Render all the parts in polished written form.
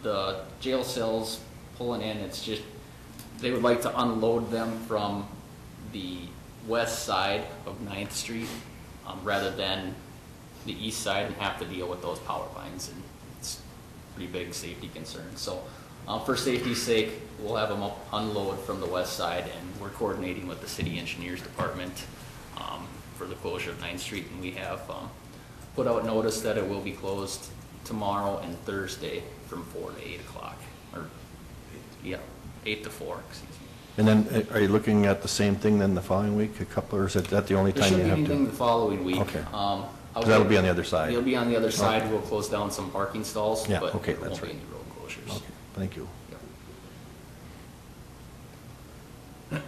the jail cells pulling in, it's just, they would like to unload them from the west side of 9th Street, rather than the east side and have to deal with those power lines, and it's a pretty big safety concern. So for safety's sake, we'll have them unload from the west side, and we're coordinating with the city engineers department for the closure of 9th Street, and we have put out notice that it will be closed tomorrow and Thursday from 4 to 8 o'clock, or yeah, 8 to 4, excuse me. And then are you looking at the same thing then the following week, a couple, or is that the only time you have to? There shouldn't be anything the following week. Okay. That'll be on the other side. It'll be on the other side. We'll close down some parking stalls, Yeah, but okay, there that's won't be right. any road closures. Okay, thank you. Yep.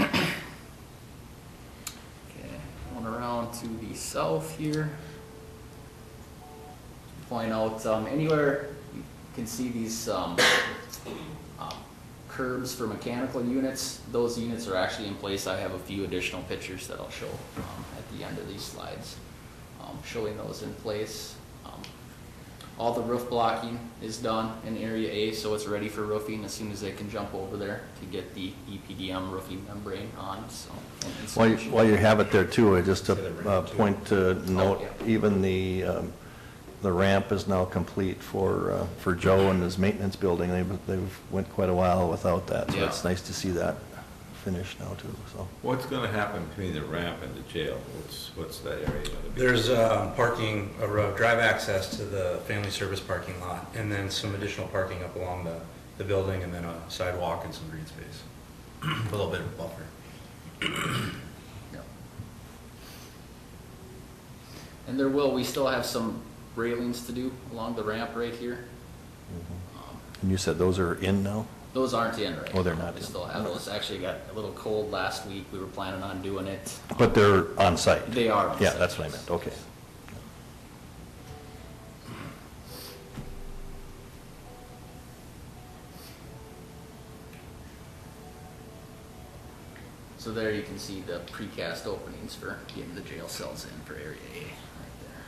Okay, going around to the south here. Point out, anywhere you can see these curbs for mechanical units, those units are actually in place. I have a few additional pictures that I'll show at the end of these slides, showing those in place. All the roof blocking is done in Area A, so it's ready for roofing as soon as they can jump over there to get the EPDM roofing membrane on. So, While you have it there too, just a point to note, yeah. even the ramp is now complete for Joe and his maintenance building. They've went quite a while without that, so Yeah. it's nice to see that finished now too, so. What's gonna happen between the ramp and the jail? What's that area gonna be? There's parking, a road, drive access to the family service parking lot, and then some additional parking up along the building, and then a sidewalk and some green space. A little bit of buffer. Yep. And we still have some railings to do along the ramp right here. And you said those are in now? Those aren't in right now. Oh, they're not We in. still have those. Actually got a little cold last week. We were planning on doing it. But they're on site? They are on Yeah, site, that's what I yes. meant, okay. So there you can see the precast openings for getting the jail cells in for Area A right there.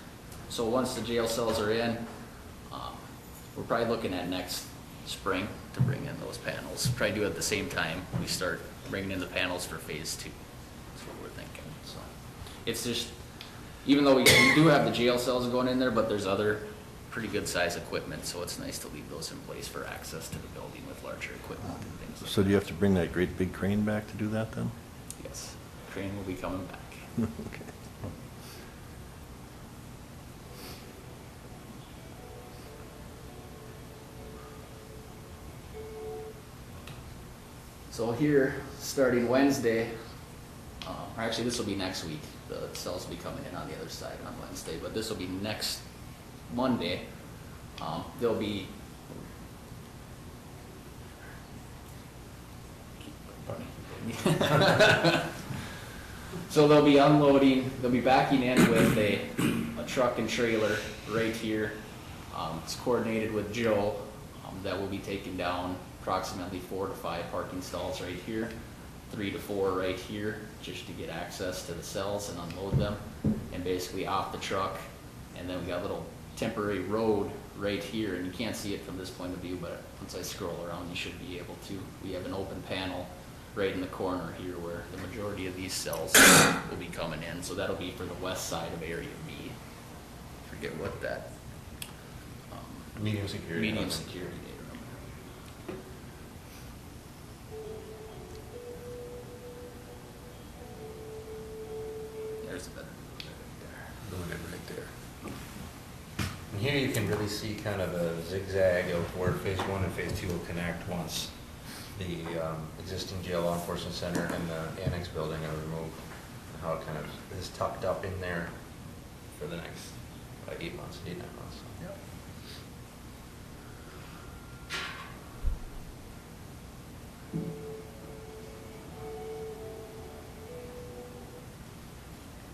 So once the jail cells are in, we're probably looking at next spring to bring in those panels. Probably do it at the same time we start bringing in the panels for phase 2. That's what we're thinking. So it's just, even though we do have the jail cells going in there, but there's other pretty good size equipment, so it's nice to leave those in place for access to the building with larger equipment and things like So do you have to bring that great big crane back to do that then? that. Yes, crane will be coming back. Okay. So here, starting Wednesday, or actually this will be next week, the cells will be coming in on the other side on Wednesday, but this will be next Monday. There'll be, so they'll be unloading, they'll be backing in with a truck and trailer right here. It's coordinated with Joe, that will be taking down approximately 4 to 5 parking stalls right here, 3 to 4 right here, just to get access to the cells and unload them, and basically off the truck. And then we got a little temporary road right here, and you can't see it from this point of view, but once I scroll around, you should be able to. We have an open panel right in the corner here where the majority of these cells will be coming in. So that'll be for the west side of Area B. Forget what that Medium security. medium security data number. There's a better Doing it right there. And here you can really see kind of a zigzag of where phase 1 and phase 2 will connect once the existing jail law enforcement center and the annex building are removed. And how it kind of is tucked up in there for the next 8 months, 8, 9 months. Yep.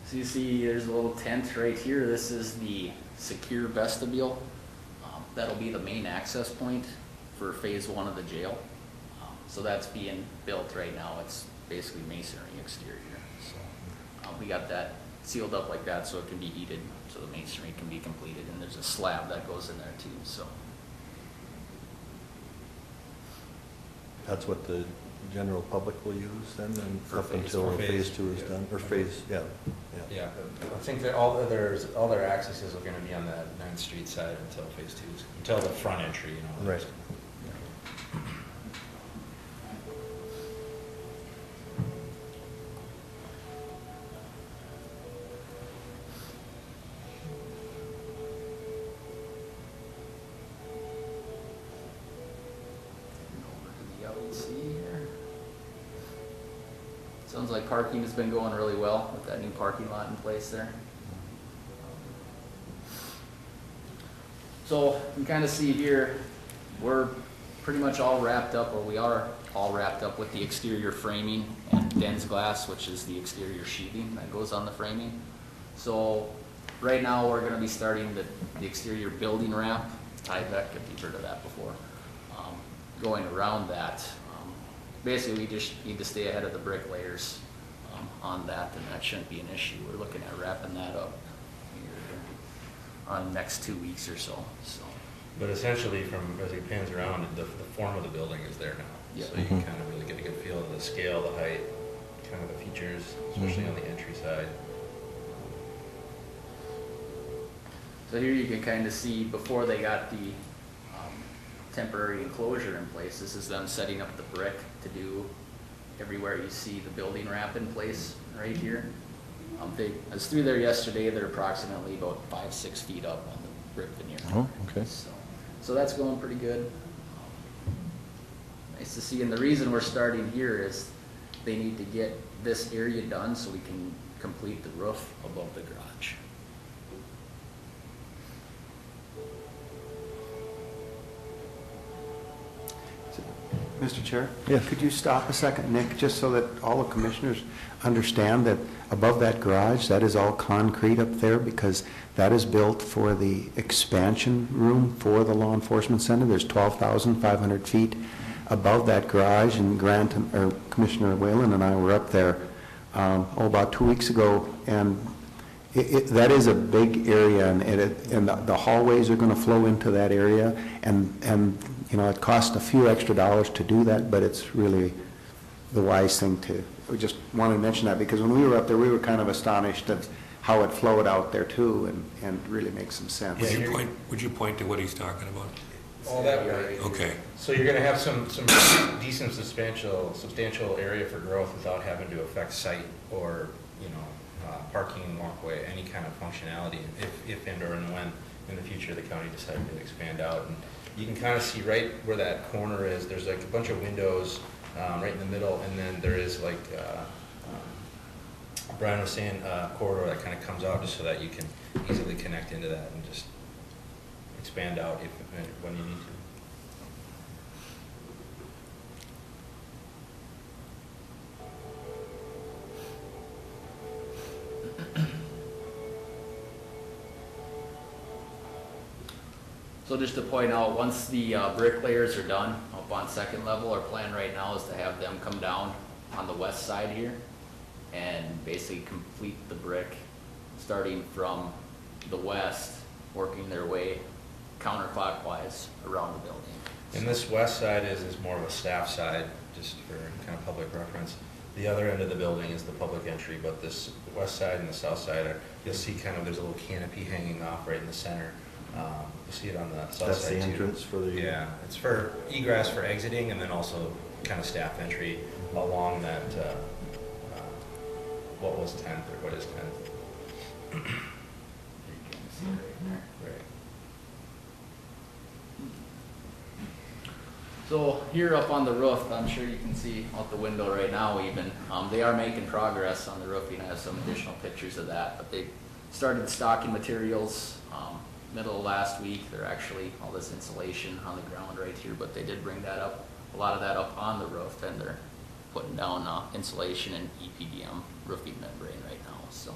So you see there's a little tent right here. This is the secure vestibule. That'll be the main access point for phase 1 of the jail. So that's being built right now. It's basically masonry exterior. So we got that sealed up like that so it can be heated, so the masonry can be completed. And there's a slab that goes in there too. So that's what the general public will use then, and For up phase until one. phase two is Yeah. done, or phase, yeah. Yeah, I think that all their accesses are gonna be on the 9th Street side until phase 2, until the front entry, you know. Right. Over to the LEC here. Sounds like parking has been going really well with that new parking lot in place there. So you can kind of see here, we're pretty much all wrapped up, or we are all wrapped up with the exterior framing and dense glass, which is the exterior sheathing that goes on the framing. So right now, we're gonna be starting the exterior building ramp, Tyvek, if you've heard of that before, going around that. Basically, we just need to stay ahead of the bricklayers on that, and that shouldn't be an issue. We're looking at wrapping that up here on the next 2 weeks or so, so. But essentially, from, as it pans around, the form of the building is there now. Yep. So you can kind of really get a good feel of the scale, the height, kind of the features, especially on the entry side. So here you can kind of see before they got the temporary enclosure in place, this is them setting up the brick to do everywhere you see the building ramp in place right here. I was through there yesterday, they're approximately about 5-6 feet up on the brick veneer. Oh, okay. So that's going pretty good. Nice to see, and the reason we're starting here is they need to get this area done so we can complete the roof above the garage. Mr. Chair? Yes. Could you stop a second, Nick, just so that all the commissioners understand that above that garage, that is all concrete up there because that is built for the expansion room for the law enforcement center. There's 12,500 feet above that garage, and Commissioner Whalen and I were up there about 2 weeks ago, and that is a big area, and the hallways are going to flow into that area, and you know, it costs a few extra dollars to do that, but it's really the wise thing to. We just wanted to mention that because when we were up there, we were kind of astonished at how it flowed out there too, and really makes some sense. Would you point to what he's talking about? All that way. Okay. So you're gonna have some decent substantial area for growth without having to affect site or, you know, parking, walkway, any kind of functionality, if and or and when in the future the county decided to expand out. And you can kind of see right where that corner is, there's like a bunch of windows right in the middle, and then there is like, Brian was saying, corridor that kind of comes out just so that you can easily connect into that and just expand out when you need to. So just to point out, once the bricklayers are done up on second level, our plan right now is to have them come down on the west side here and basically complete the brick, starting from the west, working their way counterclockwise around the building. And this west side is more of a staff side, just for kind of public reference. The other end of the building is the public entry, but this west side and the south side, you'll see kind of, there's a little canopy hanging off right in the center. You see it on the south side too. That's the entrance for the... Yeah, it's for egress for exiting, and then also kind of staff entry along that, what was 10th, or what is 10th? You can see it right there. Right. So here up on the roof, I'm sure you can see out the window right now even, they are making progress on the roofing. I have some additional pictures of that, but they started stocking materials middle of last week. They're actually, all this insulation on the ground right here, but they did bring that up, a lot of that up on the roof, and they're putting down insulation and EPDM roofing membrane right now, so.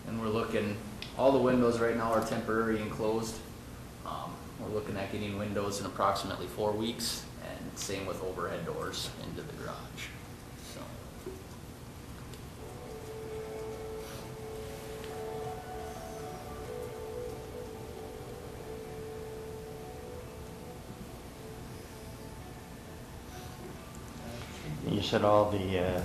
And we're looking, all the windows right now are temporary enclosed. We're looking at getting windows in approximately 4 weeks, and same with overhead doors into the garage, so. You said all the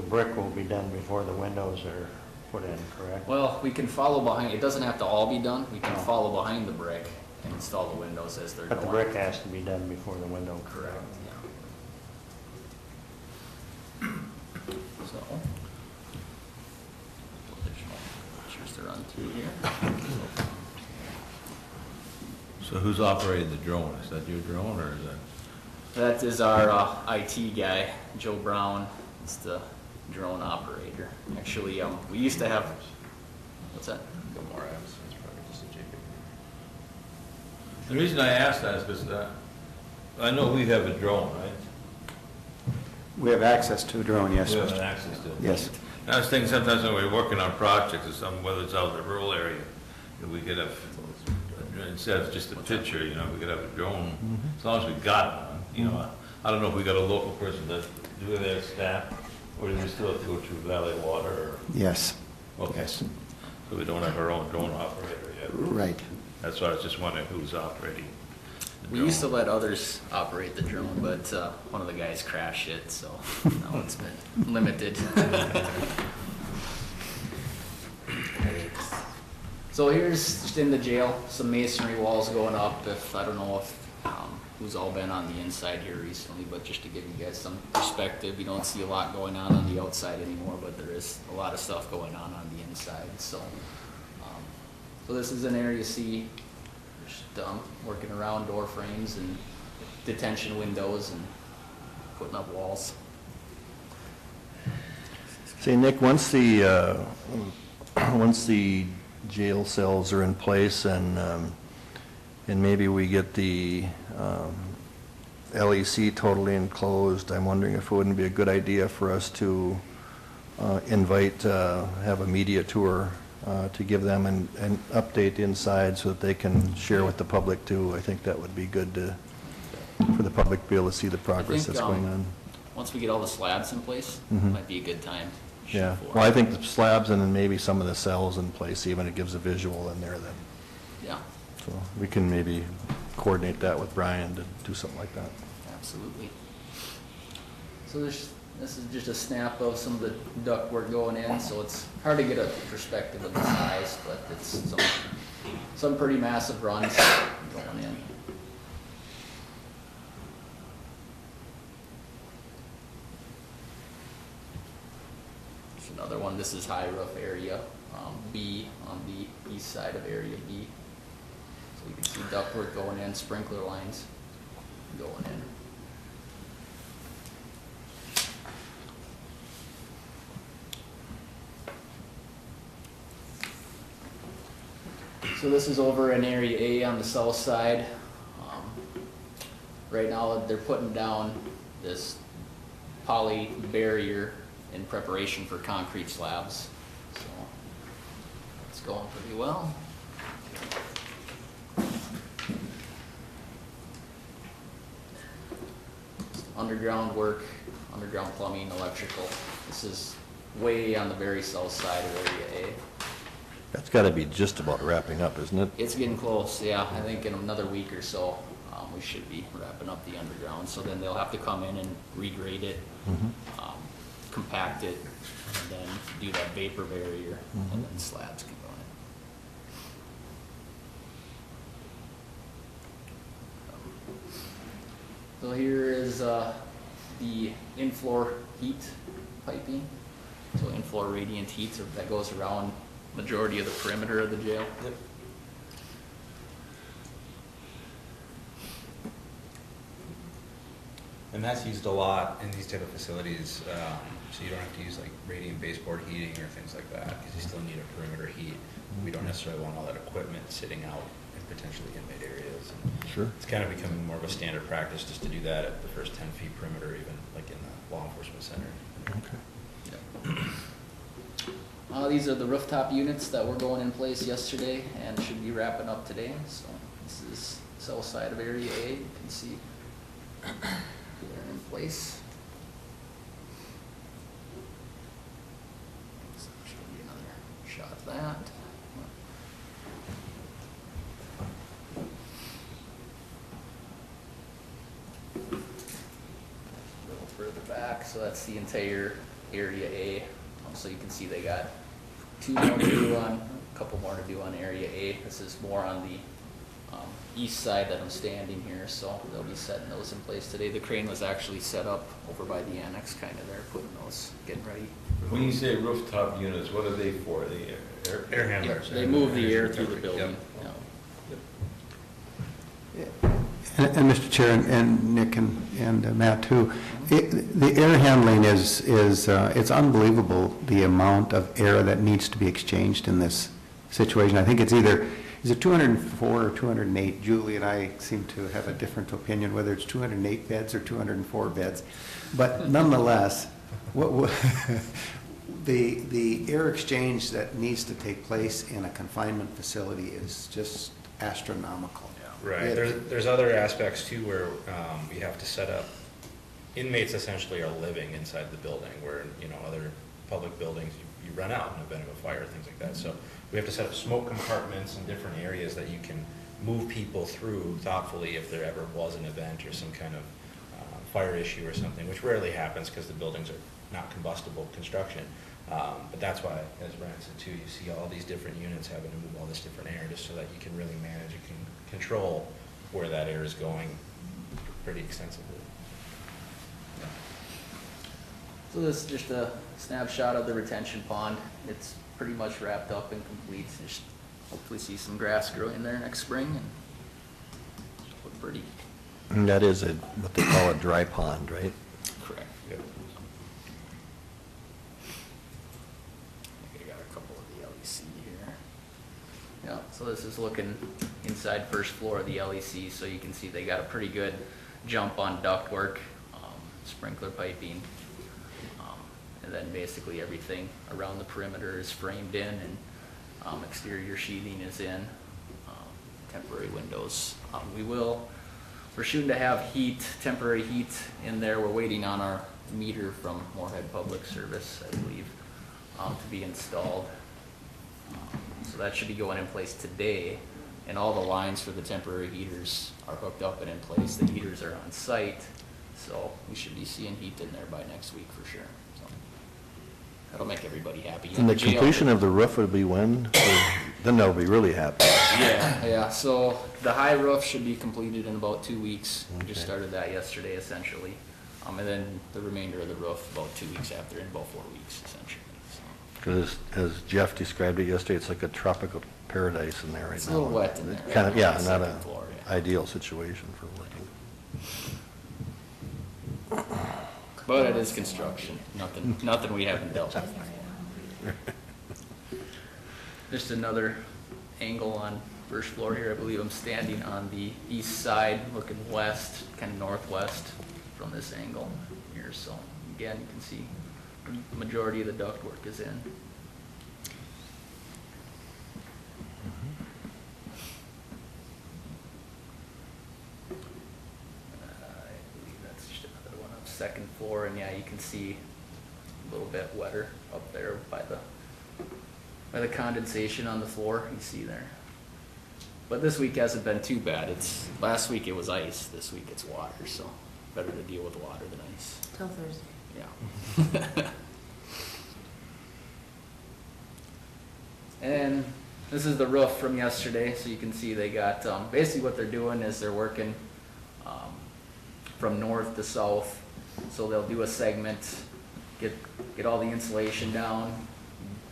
brick will be done before the windows are put in, correct? Well, we can follow behind, it doesn't have to all be done, we can No. follow behind the brick and install the windows as they're going. But the brick has to be done before the window. Correct, yeah. So. Additional pictures to run through here. So who's operating the drone? Is that your drone or is that? That is our IT guy, Joe Brown, is the drone operator. Actually, we used to have, what's that? Go more apps, it's probably just a Jacob. The reason I asked that is because I know we have a drone, right? We have access to a drone, yes. We have an access to it. Yes. I was thinking sometimes when we're working on projects or something, whether it's out in the rural area, that we could have, instead of just a picture, you know, we could have a drone, as long as we got one, you know. I don't know if we got a local person that do their staff, or do we still have to go through Valley Water or? Yes. Okay, Yes. so we don't have our own drone operator yet. Right. That's why I was just wondering who's operating the We used to drone. let others operate the drone, but one of the guys crashed it, so now it's been limited. So here's just in the jail, some masonry walls going up. I don't know if who's all been on the inside here recently, but just to give you guys some perspective, you don't see a lot going on the outside anymore, but there is a lot of stuff going on the inside. So, so this is an area C, just working around door frames and detention windows and putting up walls. Say, Nick, once the jail cells are in place and maybe we get the LEC totally enclosed, I'm wondering if it wouldn't be a good idea for us to have a media tour to give them an update inside so that they can share with the public too. I think that would be good for the public to be able to see the progress think, that's going on. Once we get all the slabs in place, Mhm. might be a good time. to shoot Yeah, for. well, I think the slabs and then maybe some of the cells in place, even it gives a visual in there then. Yeah, So we can maybe coordinate that with Brian to do something like that. absolutely. So this is just a snap of some of the ductwork going in, so it's hard to get a perspective of the size, but it's some pretty massive runs going in. There's another one, this is high roof area, B, on the east side of area B. So you can see ductwork going in, sprinkler lines going in. So this is over in area A on the south side. Right now, they're putting down this poly barrier in preparation for concrete slabs. So it's going pretty well. Underground work, underground plumbing, electrical. This is way on the very south side of area A. That's got to be just about wrapping up, isn't it? It's getting close, yeah. I think in another week or so, we should be wrapping up the underground. So then they'll have to come in and regrade it, compact it, and then do that vapor barrier, and then slabs can go in. So here is the in-floor heat piping. So in-floor radiant heat that goes around majority of the perimeter of the jail. Yep. And that's used a lot in these type of facilities, so you don't have to use like radiant baseboard heating or things like that, because you still need a perimeter heat. We don't necessarily want all that equipment sitting out in potentially inmate areas. And Sure. it's kind of becoming more of a standard practice just to do that at the first 10 feet perimeter, even like in the law enforcement center. Okay. These are the rooftop units that were going in place yesterday and should be wrapping up today, so This is south side of area A, you can see they're in place. So show you another shot of that. A little further back, so that's the entire area A. So you can see they got two more to do on, a couple more to do on area A. This is more on the east side that I'm standing here, so they'll be setting those in place today. The crane was actually set up over by the annex kind of there, putting those, getting ready. When you say rooftop units, what are they for? The Air handlers. They move the air through the building. Yep. Yeah. And Mr. Chair, and Nick and Matt too, the air handling is it's unbelievable the amount of air that needs to be exchanged in this situation. I think it's either, is it 204 or 208? Julie and I seem to have a different opinion whether it's 208 beds or 204 beds. But nonetheless, the air exchange that needs to take place in a confinement facility is just astronomical. Right, there's other aspects too where you have to set up, inmates essentially are living inside the building where, you know, other public buildings, you run out in the event of a fire, things like that. So we have to set up smoke compartments in different areas that you can move people through thoughtfully if there ever was an event or some kind of fire issue or something, which rarely happens because the buildings are not combustible construction. But that's why, as Ryan said too, you see all these different units having to move all this different air just so that you can really manage and can control where that air is going pretty extensively. So this is just a snapshot of the retention pond. It's pretty much wrapped up and complete. Just hopefully see some grass growing there next spring and look pretty. And that is what they call a dry pond, right? Correct. Yep. I got a couple of the LEC here. Yeah, so this is looking inside first floor of the LEC, so you can see they got a pretty good jump on ductwork, sprinkler piping, and then basically everything around the perimeter is framed in, and exterior sheathing is in, temporary windows. We're shooting to have heat, temporary heat in there. We're waiting on our meter from Moorhead Public Service, I believe, to be installed. So that should be going in place today, and all the lines for the temporary heaters are hooked up and in place. The heaters are on site, so we should be seeing heat in there by next week for sure. So that'll make everybody happy. And the completion of the roof would be when? Then they'll be really happy. Yeah, so the high roof should be completed in about 2 weeks. We just Okay. started that yesterday essentially. And then the remainder of the roof about 2 weeks after, in about 4 weeks essentially. So Because as Jeff described it yesterday, it's like a tropical paradise in there right now. it's a little wet in there. Kind of, yeah, On the not second an floor, yeah. ideal situation for working. But it is construction, nothing we haven't dealt with before. Just another angle on first floor here. I believe I'm standing on the east side, looking west, kind of northwest from this angle here. So again, you can see the majority of the ductwork is in. I believe that's just another one up second floor, and yeah, you can see a little bit wetter up there by the condensation on the floor, you see there. But this week hasn't been too bad. Last week it was ice, this week it's water, so better to deal with water than ice. Till Thursday. Yeah. And this is the roof from yesterday, so you can see they got, basically what they're doing is they're working from north to south. So they'll do a segment, get all the insulation down,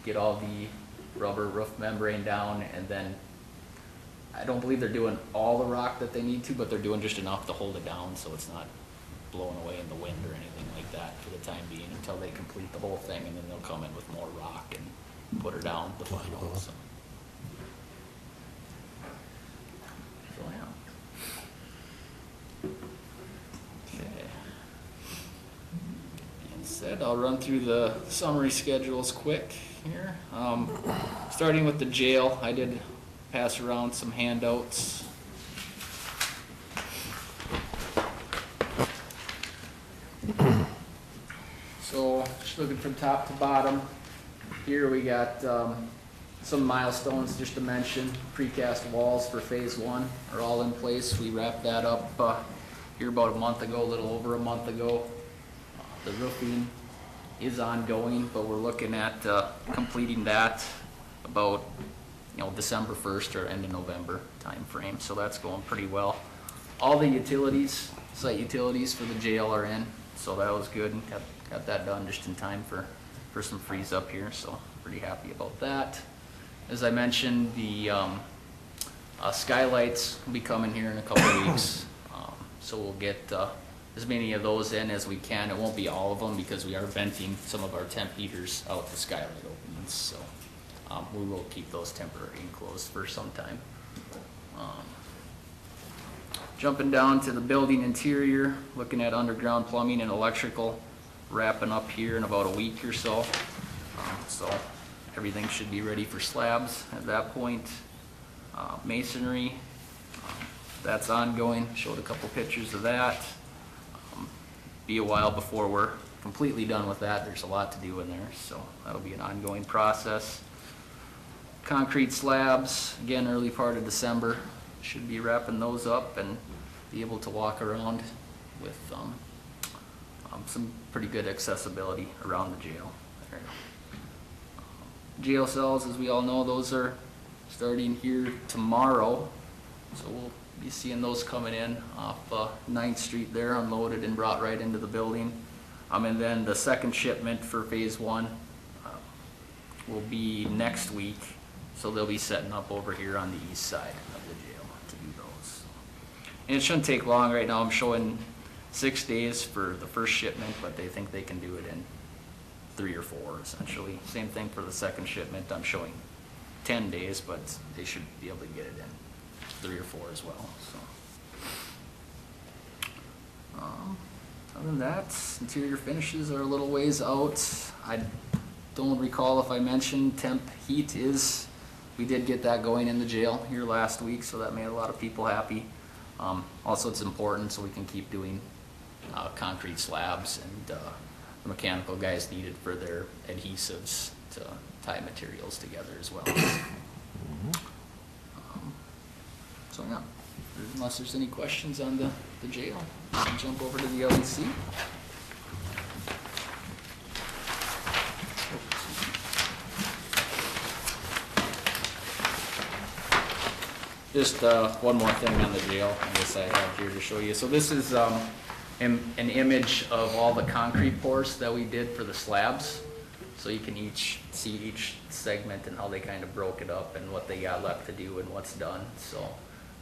get all the rubber roof membrane down, and then I don't believe they're doing all the rock that they need to, but they're doing just enough to hold it down so it's not blowing away in the wind or anything like that for the time being until they complete the whole thing, and then they'll come in with more rock and put her down the final. So yeah. Okay. Being said, I'll run through the summary schedules quick here. Starting with the jail, I did pass around some handouts So, just looking from top to bottom, here we got some milestones just to mention. Precast walls for phase one are all in place. We wrapped that up here about a month ago, a little over a month ago. The roofing is ongoing, but we're looking at completing that about, December 1st or end of November timeframe. So that's going pretty well. All the utilities, site utilities for the jail are in, so that was good, and got that done just in time for some freeze up here, so pretty happy about that. As I mentioned, the skylights will be coming here in a couple of weeks, so we'll get as many of those in as we can. It won't be all of them because we are venting some of our temp heaters out the skylight openings, so we will keep those temporary enclosed for some time. Jumping down to the building interior, looking at underground plumbing and electrical, wrapping up here in about a week or so. So everything should be ready for slabs at that point. Masonry, that's ongoing. Showed a couple pictures of that. Be a while before we're completely done with that. There's a lot to do in there, so that'll be an ongoing process. Concrete slabs, again, early part of December. Should be wrapping those up and be able to walk around with some pretty good accessibility around the jail. Jail cells, as we all know, those are starting here tomorrow, so we'll be seeing those coming in off 9th Street there, unloaded and brought right into the building. And then the second shipment for phase one will be next week, so they'll be setting up over here on the east side of the jail to do those. And it shouldn't take long. Right now I'm showing 6 days for the first shipment, but they think they can do it in 3 or 4 essentially. Same thing for the second shipment. I'm showing 10 days, but they should be able to get it in 3 or 4 as well. So, other than that, interior finishes are a little ways out. I don't recall if I mentioned temp heat is, we did get that going in the jail here last week, so that made a lot of people happy. Also, it's important so we can keep doing concrete slabs, and the mechanical guys needed for their adhesives to tie materials together as well. So yeah, unless there's any questions on the jail, we can jump over to the LEC. Just one more thing on the jail, I guess I have here to show you. So this is an image of all the concrete pours that we did for the slabs. So you can see each segment and how they kind of broke it up and what they got left to do and what's done. So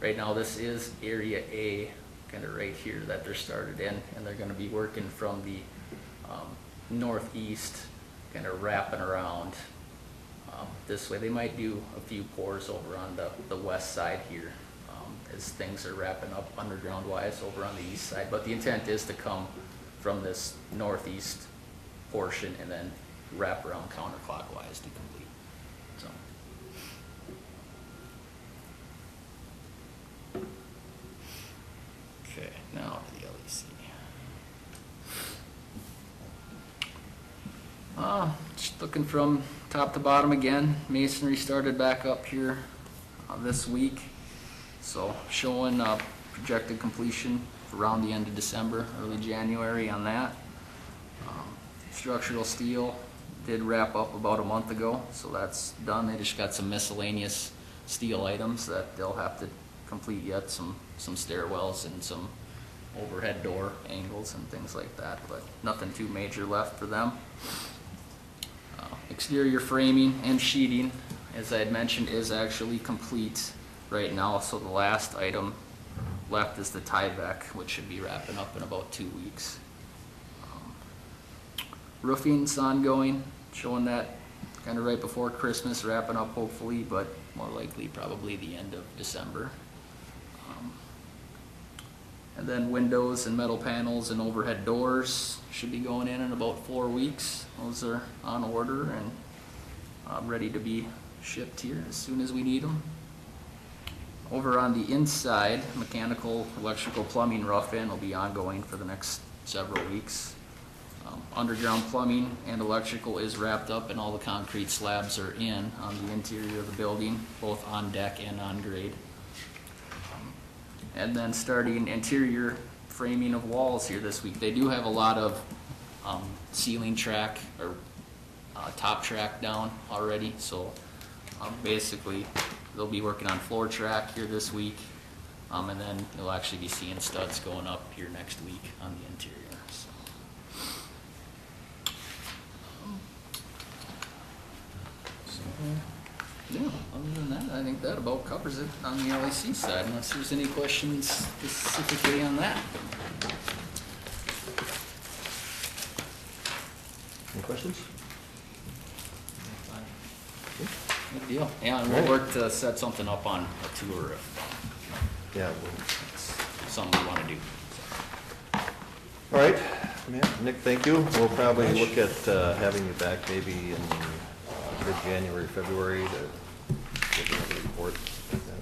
right now this is area A, kind of right here that they're started in, and they're going to be working from the northeast, kind of wrapping around this way. They might do a few pours over on the west side here as things are wrapping up underground wise over on the east side, but the intent is to come from this northeast portion and then wrap around counterclockwise to complete. So. Okay, now to the LEC. Just looking from top to bottom again. Masonry started back up here this week. So showing projected completion for around the end of December, early January on that. Structural steel did wrap up about a month ago, so that's done. They just got some miscellaneous steel items that they'll have to complete yet, some stairwells and some overhead door angles and things like that, but nothing too major left for them. Exterior framing and sheeting, as I had mentioned, is actually complete right now, so the last item left is the tieback, which should be wrapping up in about 2 weeks. Roofing's ongoing, showing that kind of right before Christmas, wrapping up hopefully, but more likely probably the end of December. And then windows and metal panels and overhead doors should be going in about 4 weeks. Those are on order and ready to be shipped here as soon as we need them. Over on the inside, mechanical, electrical, plumbing, rough-in will be ongoing for the next several weeks. Underground plumbing and electrical is wrapped up and all the concrete slabs are in on the interior of the building, both on deck and on grade. And then starting interior framing of walls here this week. They do have a lot of ceiling track or top track down already, so basically they'll be working on floor track here this week, and then you'll actually be seeing studs going up here next week on the interior. So. Yeah, other than that, I think that about covers it on the LAC side, unless there's any questions specifically on that. Any questions? Good deal. Yeah, and we'll work to set something up on a tour if Yeah. it's something we want to do. All right, Nick, thank you. We'll probably look at having you back maybe in mid-January, February to give another report. Okay.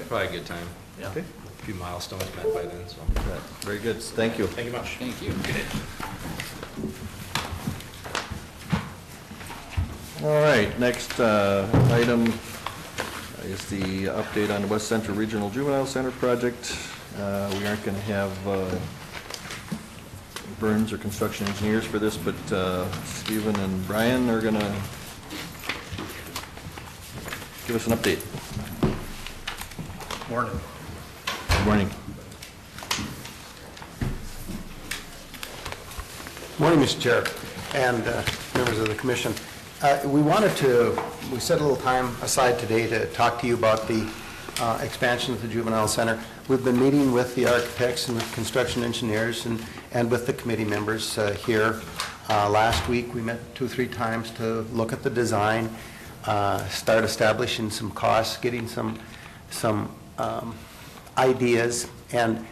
Probably a good time. Yeah. Okay. A few milestones met by then, so. Right. Very good. Thank you. Thank you much. Thank you. All right, next item is the update on the West Central Regional Juvenile Center project. We aren't going to have Burns or construction engineers for this, but Stephen and Brian are going to give us an update. Morning. Good morning. Morning, Mr. Chair, and members of the commission. We set a little time aside today to talk to you about the expansion of the juvenile center. We've been meeting with the architects and with construction engineers and with the committee members here. Last week, we met 2 or 3 times to look at the design, start establishing some costs, getting some ideas, and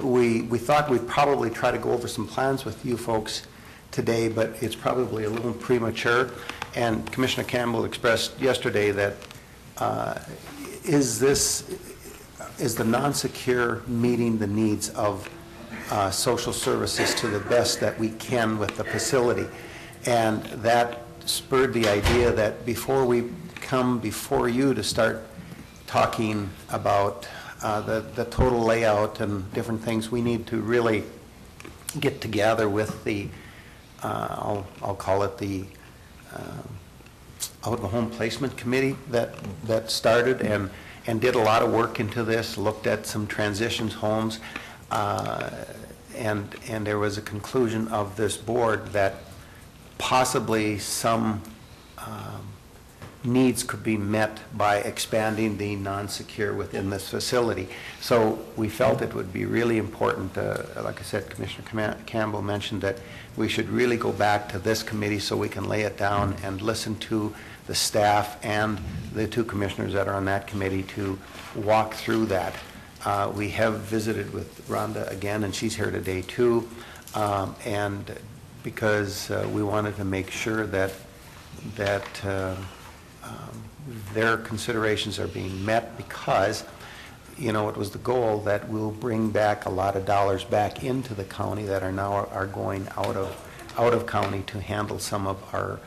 we thought we'd probably try to go over some plans with you folks today, but it's probably a little premature. And Commissioner Campbell expressed yesterday that is the non-secure meeting the needs of social services to the best that we can with the facility? And that spurred the idea that before we come before you to start talking about the total layout and different things, we need to really get together with the I'll call it the out of the home placement committee that started and did a lot of work into this, looked at some transitions homes, and there was a conclusion of this board that possibly some needs could be met by expanding the non-secure within this facility. So we felt it would be really important, like I said, Commissioner Campbell mentioned that we should really go back to this committee so we can lay it down and listen to the staff and the 2 commissioners that are on that committee to walk through that. We have visited with Rhonda again, and she's here today too, and because we wanted to make sure that their considerations are being met, because it was the goal that we'll bring back a lot of dollars back into the county that are going out of county to handle some of our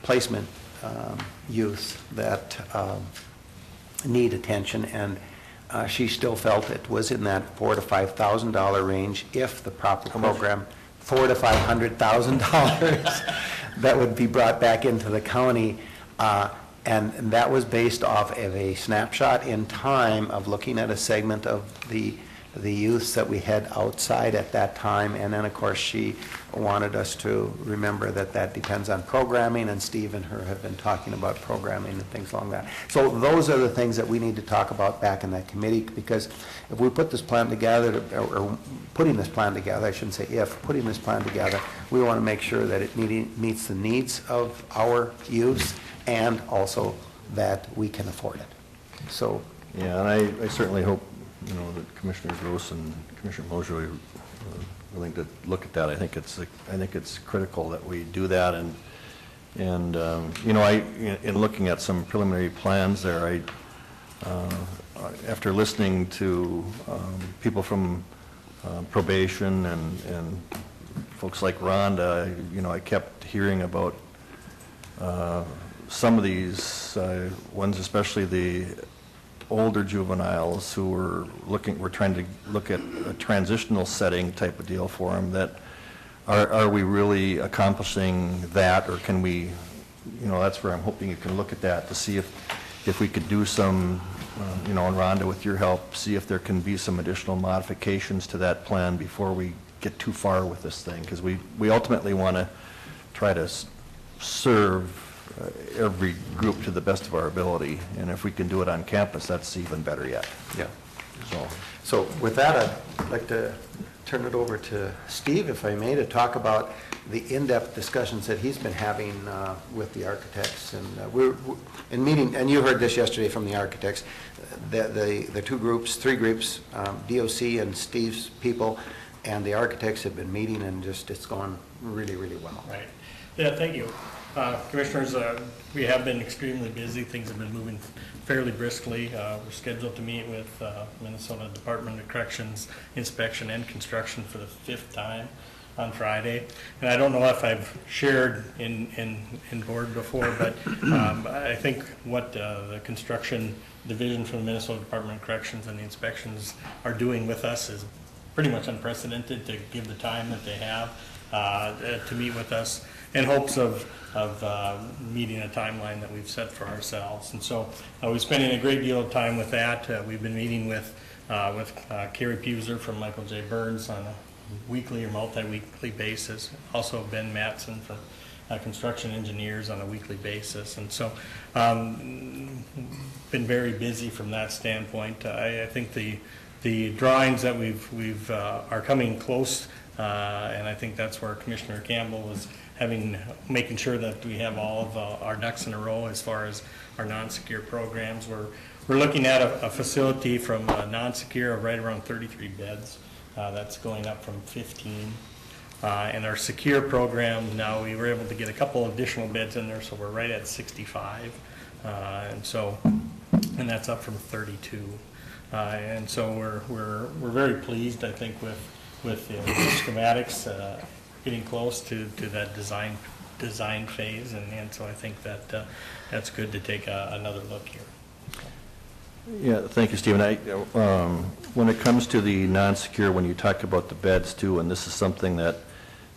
placement youth that need attention. And she still felt it was in that $4,000 to $5,000 range if the proper program, $400,000 to $500,000 that would be brought back into the county. And that was based off of a snapshot in time of looking at a segment of the youths that we had outside at that time. And then, of course, she wanted us to remember that depends on programming, and Steve and her have been talking about programming and things along that. So those are the things that we need to talk about back in that committee, because if we put this plan together, or putting this plan together, I shouldn't say if, putting this plan together, we want to make sure that it meets the needs of our youths, and also that we can afford it. So. Yeah, and I certainly hope, that Commissioner Gross and Commissioner Mosier are willing to look at that. I think it's critical that we do that. And in looking at some preliminary plans there, after listening to people from probation and folks like Rhonda, I kept hearing about some of these ones, especially the older juveniles who we're trying to look at a transitional setting type of deal for them. That are we really accomplishing that, or can we, that's where I'm hoping you can look at that to see if we could do some, and Rhonda, with your help, see if there can be some additional modifications to that plan before we get too far with this thing, because we ultimately want to try to serve every group to the best of our ability, and if we can do it on campus, that's even better yet. Yeah. So, So with that, I'd like to turn it over to Steve, if I may, to talk about the in-depth discussions that he's been having with the architects. And we're in meeting, and you heard this yesterday from the architects, the three groups, DOC and Steve's people, and the architects have been meeting, and it's gone really, really well. Right. Yeah, thank you. Commissioners, we have been extremely busy. Things have been moving fairly briskly. We're scheduled to meet with Minnesota Department of Corrections Inspection and Construction for the 5th time on Friday. And I don't know if I've shared in board before, but I think what the construction division from the Minnesota Department of Corrections and the inspections are doing with us is pretty much unprecedented, to give the time that they have to meet with us in hopes of meeting a timeline that we've set for ourselves. And so we're spending a great deal of time with that. We've been meeting with Carrie Puser from Michael J. Burns on a weekly or multi-weekly basis. Also Ben Mattson from Construction Engineers on a weekly basis. And so been very busy from that standpoint. I think the drawings that we've are coming close, and I think that's where Commissioner Campbell was making sure that we have all of our ducks in a row as far as our non-secure programs. We're looking at a facility from non-secure of right around 33 beds. That's going up from 15. And our secure program, now we were able to get a couple additional beds in there, so we're right at 65. And that's up from 32. And so we're very pleased, I think, with the schematics getting close to that design phase, and so I think that that's good to take another look here. yeah, thank you, Stephen. When it comes to the non-secure, when you talk about the beds too, and this is something that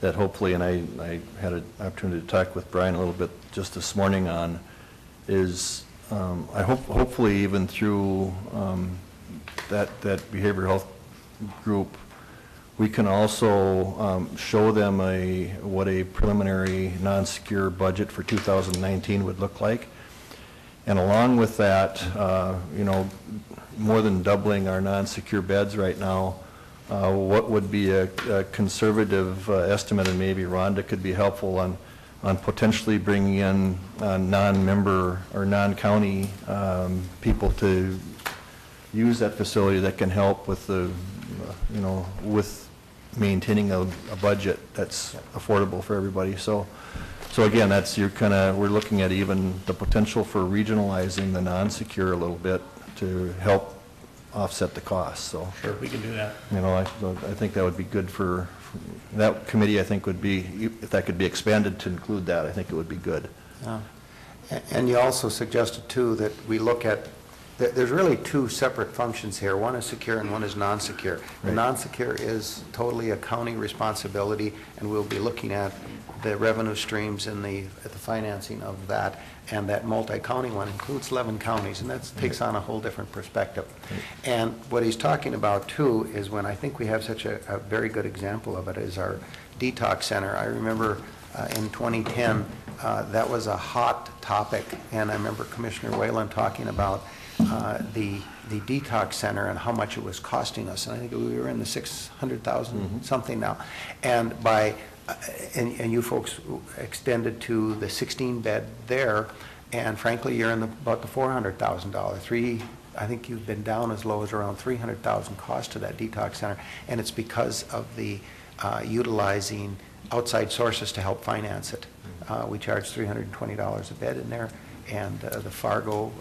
hopefully, and I had an opportunity to talk with Brian a little bit just this morning on, is I hopefully even through that behavioral health group, we can also show them what a preliminary non-secure budget for 2019 would look like. And along with that, more than doubling our non-secure beds right now, what would be a conservative estimate, and maybe Rhonda could be helpful on potentially bringing in non-member or non-county people to use that facility that can help with with maintaining a budget that's affordable for everybody. So again, we're looking at even the potential for regionalizing the non-secure a little bit to help offset the costs. So Sure, we can do that. I think that would be good for that committee. I think would be, if that could be expanded to include that, I think it would be good. And you also suggested too that we look at, there's really two separate functions here. One is secure and one is non-secure. The Right. non-secure is totally a county responsibility, and we'll be looking at the revenue streams and the financing of that. And that multi-county one includes 11 counties, and that takes on a whole different perspective. And what he's talking about too is, when I think we have such a very good example of it, is our detox center. I remember in 2010, that was a hot topic, and I remember Commissioner Whalen talking about the detox center and how much it was costing us. And I think we were in the 600,000 something now. And and you folks extended to the 16-bed there, and frankly, you're in about the $400,000. I think you've been down as low as around $300,000 cost to that detox center, and it's because of the utilizing outside sources to help finance it. We charge $320 a bed in there, and the Fargo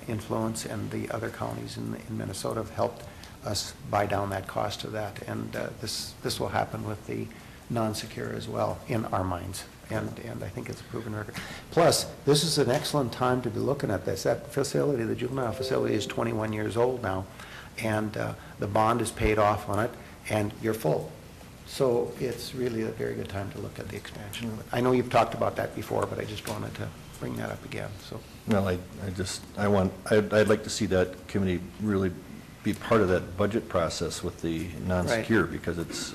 influence and the other counties in Minnesota have helped us buy down that cost of that. And this will happen with the non-secure as well, in our minds. And I think it's a proven record. Plus, this is an excellent time to be looking at this. That facility, the juvenile facility, is 21 years old now, and the bond is paid off on it, and you're full. So it's really a very good time to look at the expansion of it. I know you've talked about that before, but I just wanted to bring that up again, so. Well, I'd like to see that committee really be part of that budget process with the non-secure, because it's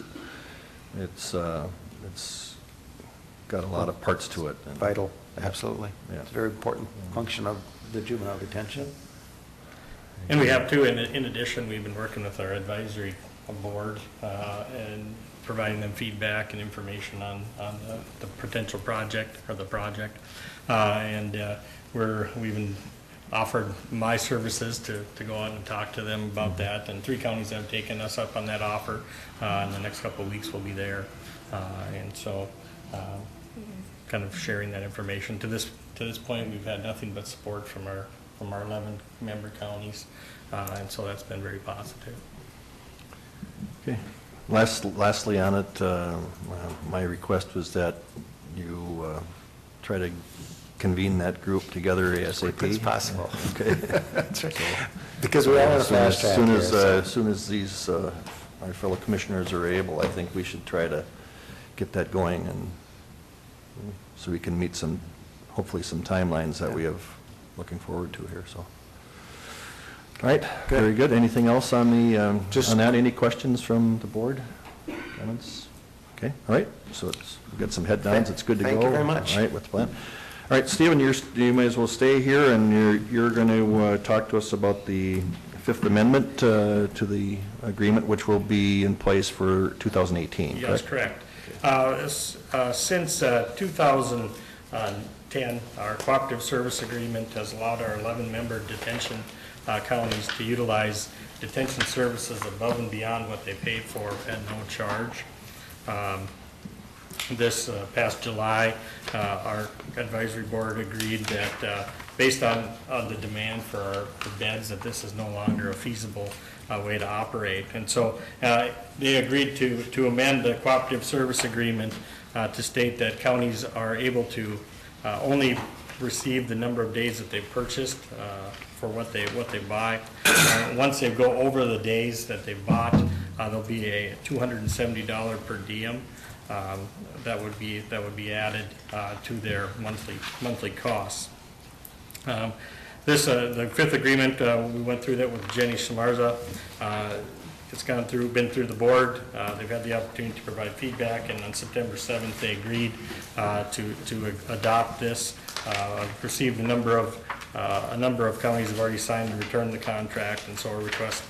got a lot of parts to it. And Vital, absolutely. Yeah. It's a very important function of the juvenile detention. And we have too, in addition, we've been working with our advisory board and providing them feedback and information on the potential project or the project. We've been offered my services to go out and talk to them about that. And 3 counties have taken us up on that offer. In the next couple of weeks, we'll be there. And so kind of sharing that information. To this point, we've had nothing but support from our 11 member counties, and so that's been very positive. Okay. Lastly on it, my request was that you try to convene that group together ASAP. It's possible. Okay. That's right. Because we're all in a fast track here. As soon as these, our fellow commissioners are able, I think we should try to get that going, and so we can meet hopefully some timelines that we have looking forward to here, so. All right, very good. Anything else on on that? Any questions from the board? Comments? Okay, all right, so we've got some head downs, it's good to go. Thank you very much. All right, with the plan. All right, Stephen, you may as well stay here, and you're going to talk to us about the Fifth Amendment to the agreement, which will be in place for 2018, Yes, correct. Since 2010, our cooperative service agreement has allowed our 11-member detention counties to utilize detention services above and beyond what they paid for at no charge. This past July, our advisory board agreed that based on the demand for the beds, that this is no longer a feasible way to operate. And so they agreed to amend the cooperative service agreement to state that counties are able to only receive the number of days that they purchased for what they buy. Once they go over the days that they bought, there'll be a $270 per diem that would be added to their monthly costs. The fifth agreement, we went through that with Jenny Samarza. It's been through the board. They've had the opportunity to provide feedback, and on September 7th, they agreed to adopt this. I've received a number of counties have already signed and returned the contract, and so our request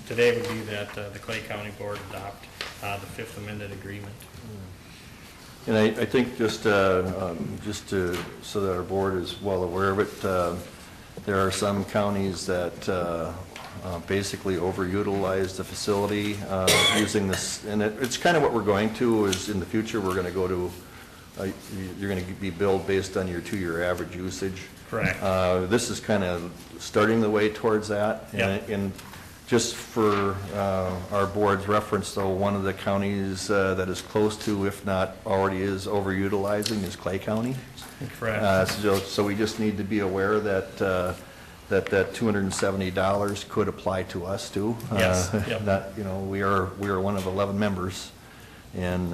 today would be that the Clay County Board adopt the Fifth Amendment agreement. And I think just so that our board is well aware of it, there are some counties that basically overutilize the facility using this, and it's kind of what we're going to is in the future we're going to go to, you're going to be billed based on your 2-year average usage. Correct. This is kind of starting the way towards that. Yep. And just for our board's reference, though, one of the counties that is close to, if not already is overutilizing, is Clay County. Correct. So we just need to be aware that that $270 could apply to us too. Yes. Yep. Not, we are one of 11 members, and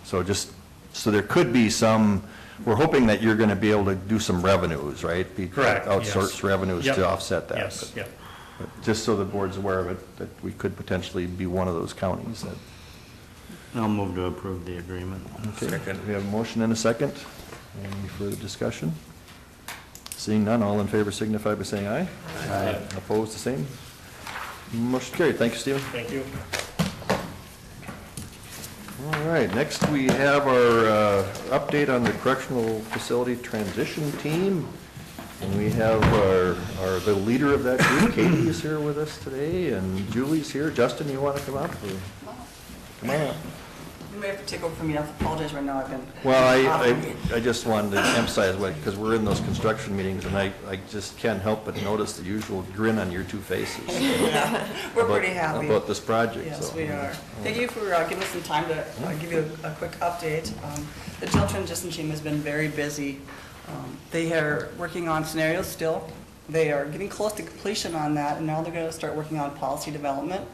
so there could be some. We're hoping that you're going to be able to do some revenues, right? Correct. Outsource Yes. revenues Yep. to offset that. Yes. But- Yep. but just so the board's aware of it, that we could potentially be one of those counties that. I'll move to approve the agreement. Okay. Second. We have a motion and a second. Any further discussion? Seeing none, all in favor signify by saying aye. Aye. Opposed, the same. Motion carried. Thank you, Stephen. Thank you. All right, next we have our update on the correctional facility transition team. And we have the leader of that group, Katie, is here with us today, and Julie's here. Justin, you want to come up? Come on up. You may have to take over from me. I apologize right now. I've been. Well, I just wanted to emphasize, because we're in those construction meetings, and I just can't help but notice the usual grin on your two faces. Yeah, we're about- pretty happy. About this project, Yes, so. we are. Thank you for giving us some time to give you a quick update. The jail transition team has been very busy. They are working on scenarios still. They are getting close to completion on that, and now they're going to start working on policy development.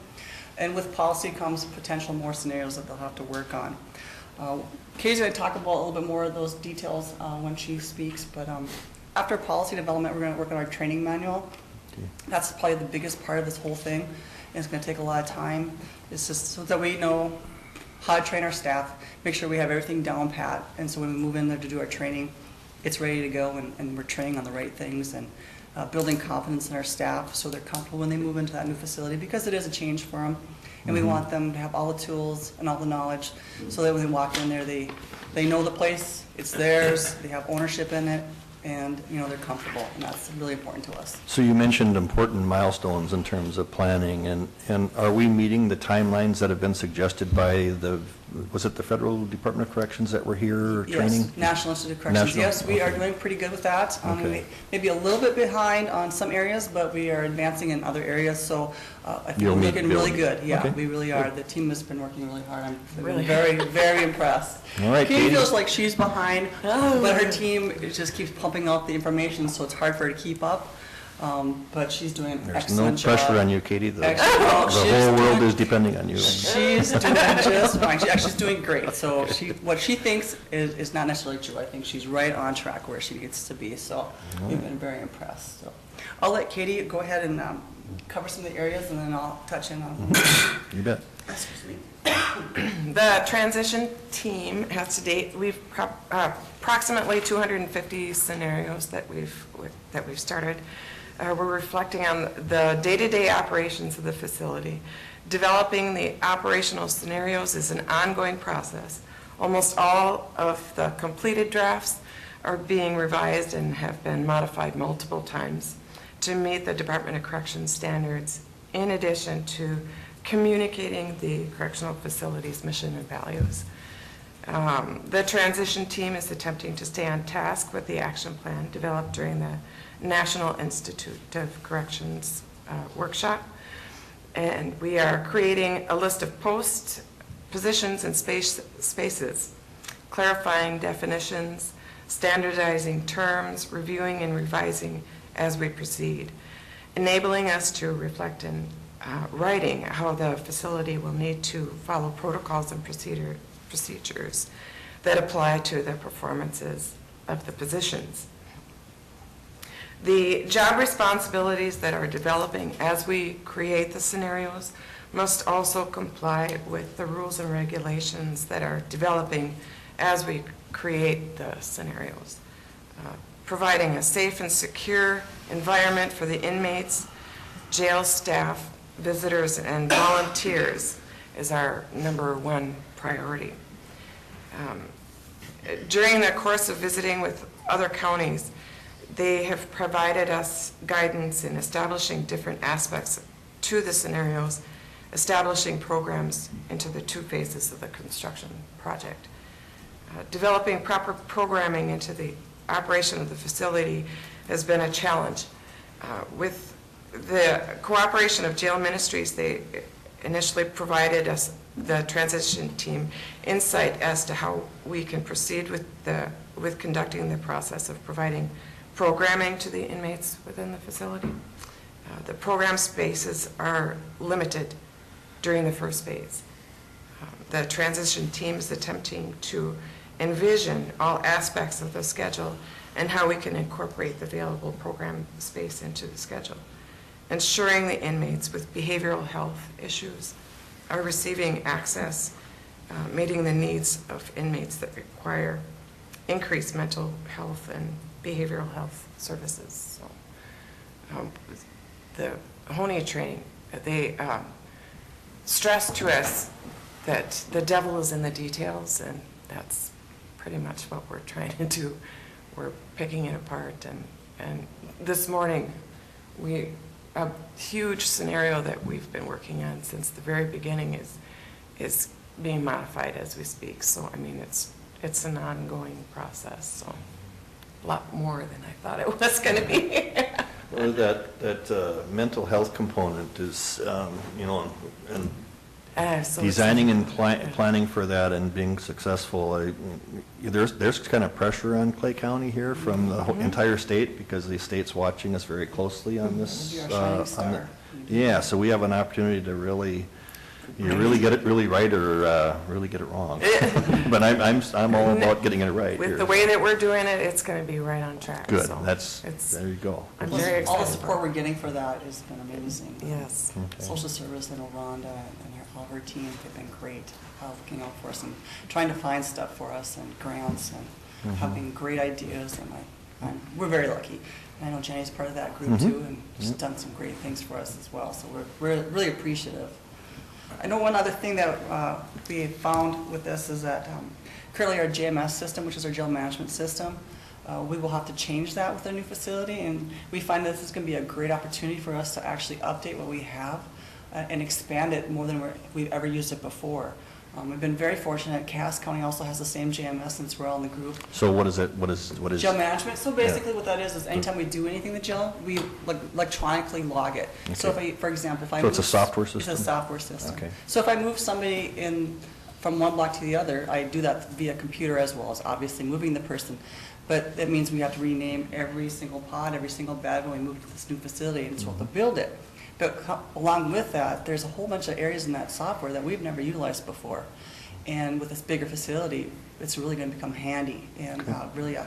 And with policy comes potential more scenarios that they'll have to work on. Katie's going to talk about a little bit more of those details when she speaks, but after policy development, we're going to work on our training manual. That's probably the biggest part of this whole thing, and it's going to take a lot of time. It's just so that we know how to train our staff, make sure we have everything down pat, and so when we move in there to do our training, it's ready to go, and we're training on the right things, and building confidence in our staff so they're comfortable when they move into that new facility, because it is a change for them. And we want them to have all the tools and all the knowledge so that when they walk in there, they know the place, it's theirs, they have ownership in it, and, you know, they're comfortable, and that's really important to us. So you mentioned important milestones in terms of planning, and are we meeting the timelines that have been suggested by was it the Federal Department of Corrections that were here training? Yes, National Institute of Corrections. National, Yes, we are okay. doing pretty good with that. Okay. Maybe a little bit behind on some areas, but we are advancing in other areas, so I think we're You'll meet looking really Bill. good. Yeah, Okay. we really are. The team has been working really hard. I'm very, very impressed. All right, Katie Katie. feels like she's behind, but her team just keeps pumping out the information, so it's hard for her to keep up. But she's doing an There's no excellent job. pressure on you, Katie. The Excellent. No, the she's whole world doing- is depending on you. She's doing just fine. She's doing great. So what she thinks is not necessarily true. I think she's right on track where she needs to be. So we've been very impressed. So I'll let Katie go ahead and cover some of the areas, and then I'll touch in on. You bet. Excuse me. The transition team has to date, we've approximately 250 scenarios that we've started. We're reflecting on the day-to-day operations of the facility. Developing the operational scenarios is an ongoing process. Almost all of the completed drafts are being revised and have been modified multiple times to meet the Department of Corrections standards, in addition to communicating the correctional facility's mission and values. The transition team is attempting to stay on task with the action plan developed during the National Institute of Corrections workshop. And we are creating a list of posts, positions, and spaces, clarifying definitions, standardizing terms, reviewing and revising as we proceed, enabling us to reflect in writing how the facility will need to follow protocols and procedures that apply to the performances of the positions. The job responsibilities that are developing as we create the scenarios must also comply with the rules and regulations that are developing as we create the scenarios. Providing a safe and secure environment for the inmates, jail staff, visitors, and volunteers is our #1 priority. During the course of visiting with other counties, they have provided us guidance in establishing different aspects to the scenarios, establishing programs into the 2 phases of the construction project. Developing proper programming into the operation of the facility has been a challenge. With the cooperation of jail ministries, they initially provided us, the transition team, insight as to how we can proceed with conducting the process of providing programming to the inmates within the facility. The program spaces are limited during the first phase. The transition team is attempting to envision all aspects of the schedule and how we can incorporate the available program space into the schedule, ensuring the inmates with behavioral health issues are receiving access, meeting the needs of inmates that require increased mental health and behavioral health services. So, the HONI training, they stress to us that the devil is in the details, and that's pretty much what we're trying to do. We're picking it apart, and this morning, a huge scenario that we've been working on since the very beginning is being modified as we speak. So, I mean, it's an ongoing process, so a lot more than I thought it was going to be. Well, that mental health component is, and So designing and planning for that and being successful, there's kind of pressure on Clay County here from the whole entire state, because the state's watching us very closely on this. You're a shining star. Yeah, so we have an opportunity to really get it really right, or really get it wrong. But I'm all about getting it right With here. the way that we're doing it, it's going to be right on track. Good, so there you go. I'm Plus, very all the excited. support we're getting for that has been amazing. Yes. Okay. Social service and Rhonda and all of her team have been great, looking out for us and trying to find stuff for us and grants and having great ideas, and we're very lucky. And I know Jenny's part of that group too, and she's done some great things for us as well, so we're really appreciative. I know one other thing that we found with this is that currently our JMS system, which is our jail management system, we will have to change that with our new facility, and we find that this is going to be a great opportunity for us to actually update what we have and expand it more than we've ever used it before. We've been very fortunate. Cass County also has the same JMS since we're all in the group. So what is it? What is? Jail management. So basically what that is anytime we do anything in the jail, we electronically log it. Okay. So for example, if I So it's a move- software system? It's a software system. Okay. So if I move somebody from one block to the other, I do that via computer as well as obviously moving the person. But that means we have to rename every single pod, every single bed when we move to this new facility, and so we'll have to build it. But along with that, there's a whole bunch of areas in that software that we've never utilized before. And with this bigger facility, it's really going to become handy and really a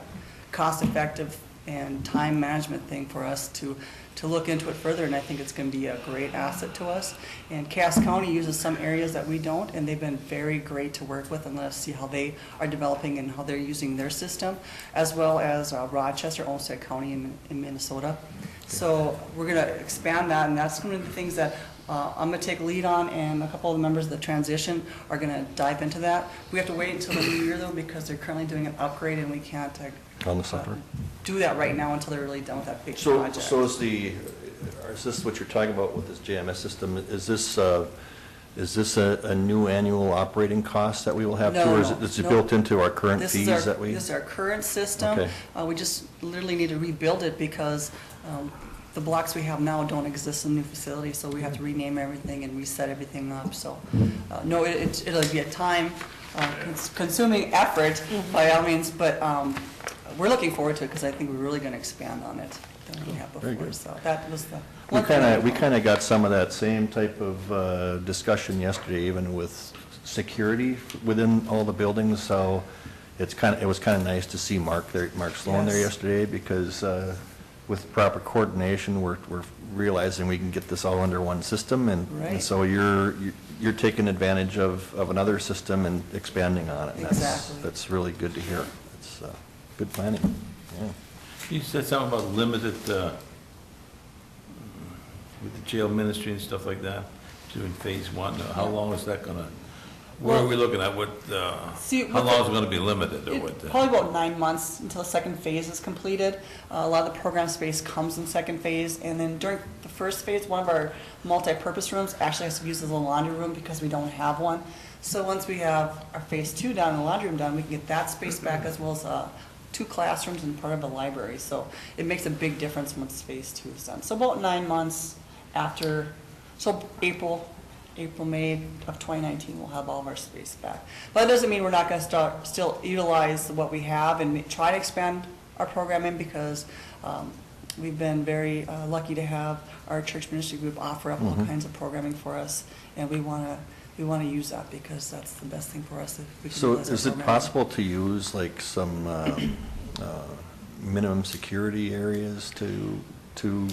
cost-effective and time management thing for us to look into it further, and I think it's going to be a great asset to us. And Cass County uses some areas that we don't, and they've been very great to work with and let us see how they are developing and how they're using their system, as well as Rochester, Olmsted County in Minnesota. So we're going to expand that, and that's one of the things that I'm going to take lead on, and a couple of the members of the transition are going to dive into that. We have to wait until the new year, though, because they're currently doing an upgrade, and we can't On the software? do that right now until they're really done with that big So project. is this what you're talking about with this JMS system? Is this a new annual operating cost that we will have to? No, Or is no, it no. built into our current This fees is that we? This is our current system. Okay. We just literally need to rebuild it because the blocks we have now don't exist in the new facility, so we have to rename everything and reset everything up. So, no, it'll be a time consuming effort by all means, but we're looking forward to it because I think we're really going to expand on it than we have Very before. good. So that was the We one thing. we kind of got some of that same type of discussion yesterday, even with security within all the buildings. So it was kind of nice to see Mark Sloan there Yes. yesterday, because with proper coordination, we're realizing we can get this all under one system, and Right. so you're taking advantage of another system and expanding on it. Exactly. That's really good to hear. It's good planning. Yeah. You said something about limited, with the jail ministry and stuff like that, doing phase one. How long is that gonna, where are we looking at? See, How what long the- is it gonna be limited, or what? Probably about 9 months until the second phase is completed. A lot of the program space comes in second phase, and then during the first phase, one of our multi-purpose rooms actually has to be used as a laundry room because we don't have one. So once we have our phase 2 done and the laundry room done, we can get that space back as well as 2 classrooms and part of the library. So it makes a big difference once phase 2 is done. So about 9 months after, so April, May of 2019, we'll have all of our space back. But that doesn't mean we're not going to still utilize what we have and try to expand our programming, because we've been very lucky to have our church ministry group offer up all kinds of programming for us, and we want to use that because that's the best thing for us. If we can So utilize our is it programming. possible to use like some minimum security areas to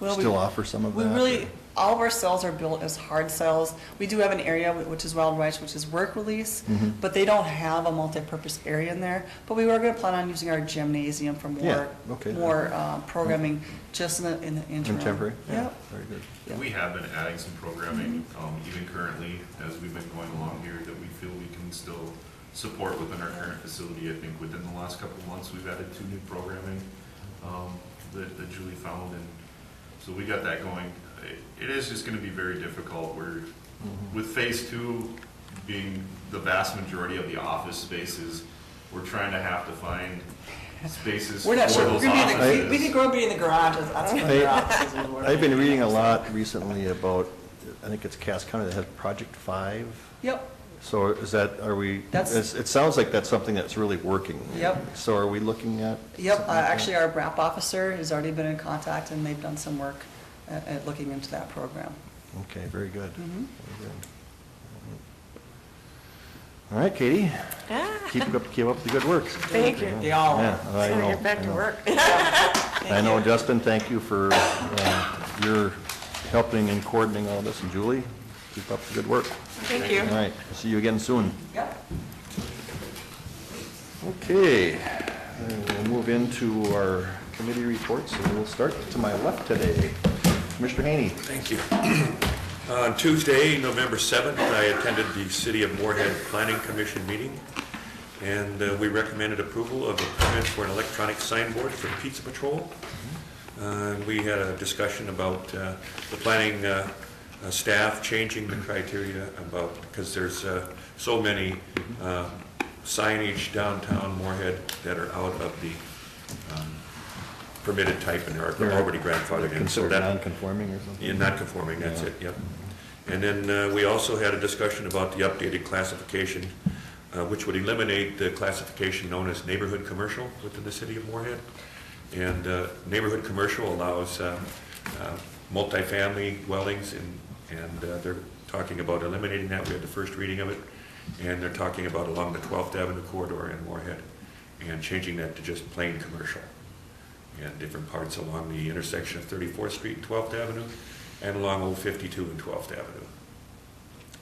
Well, still offer some of We that? really, all of our cells are built as hard cells. We do have an area which is Wild Rice, which is work release, but they don't have a multi-purpose area in there. But we were going to plan on using our gymnasium for Yeah, okay. more programming just in the interim. Contemporary? Yeah. Very good. Yeah. We have been adding some programming, even currently, as we've been going along here, that we feel we can still support within our current facility. I think within the last couple of months, we've added 2 new programming that Julie found, and so we got that going. It is just gonna be very difficult. With phase 2, being the vast majority of the office spaces, we're trying to have to find spaces for We're not those sure, we're gonna be in the, we offices. think we're gonna be in the garages, that's what the offices is. I've been reading a lot recently about, I think it's Cass County that has Project 5. Yep, So is that, are we, That's- it sounds like that's something that's really working. Yep. So are we looking at? yep, something like that? actually, our BRAP officer has already been in contact, and they've done some work at looking into that program. Okay, very good. Mhm. Very good. All right, Katie, keep up the good work. Thank you. They all Yeah, are. I Gotta know, get back I to know. work. I know, Justin, thank you for your helping and coordinating all this, and Julie, keep up the good work. Thank you. All right, see you again soon. Yep. Okay, we'll move into our committee reports, and we'll start to my left today. Commissioner Haney. Thank you. On Tuesday, November 7th, I attended the City of Moorhead Planning Commission meeting, and we recommended approval of a permit for an electronic signboard for the Pizza Patrol. We had a discussion about the planning staff changing the criteria about, because there's so many signage downtown Moorhead that are out of the permitted type and are already grandfathered in. So Considered that, non-conforming or something? yeah, not conforming, that's Yeah. it, yep. And then we also had a discussion about the updated classification, which would eliminate the classification known as neighborhood commercial within the city of Moorhead. And neighborhood commercial allows multifamily dwellings, and they're talking about eliminating that. We had the first reading of it, and they're talking about along the 12th Avenue corridor in Moorhead, and changing that to just plain commercial. And different parts along the intersection of 34th Street and 12th Avenue, and along Old 52 and 12th Avenue.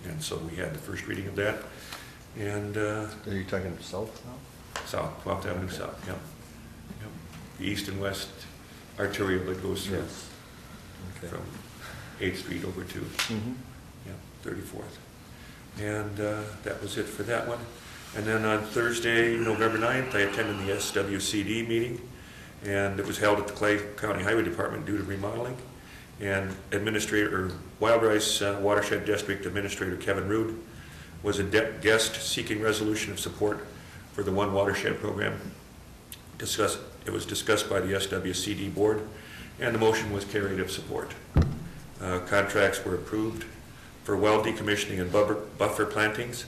And so we had the first reading of that, and Are you talking south now? south, 12th Avenue south, yep. Yep. The east and west arterial that goes through Okay. from 8th Street over to, Mhm. yeah, 34th. And that was it for that one. And then on Thursday, November 9th, I attended the SWCD meeting, and it was held at the Clay County Highway Department due to remodeling. And Wild Rice Watershed District Administrator Kevin Rood was a guest seeking resolution of support for the One Watershed program. It was discussed by the SWCD board, and the motion was carried of support. Contracts were approved for well decommissioning and buffer plantings.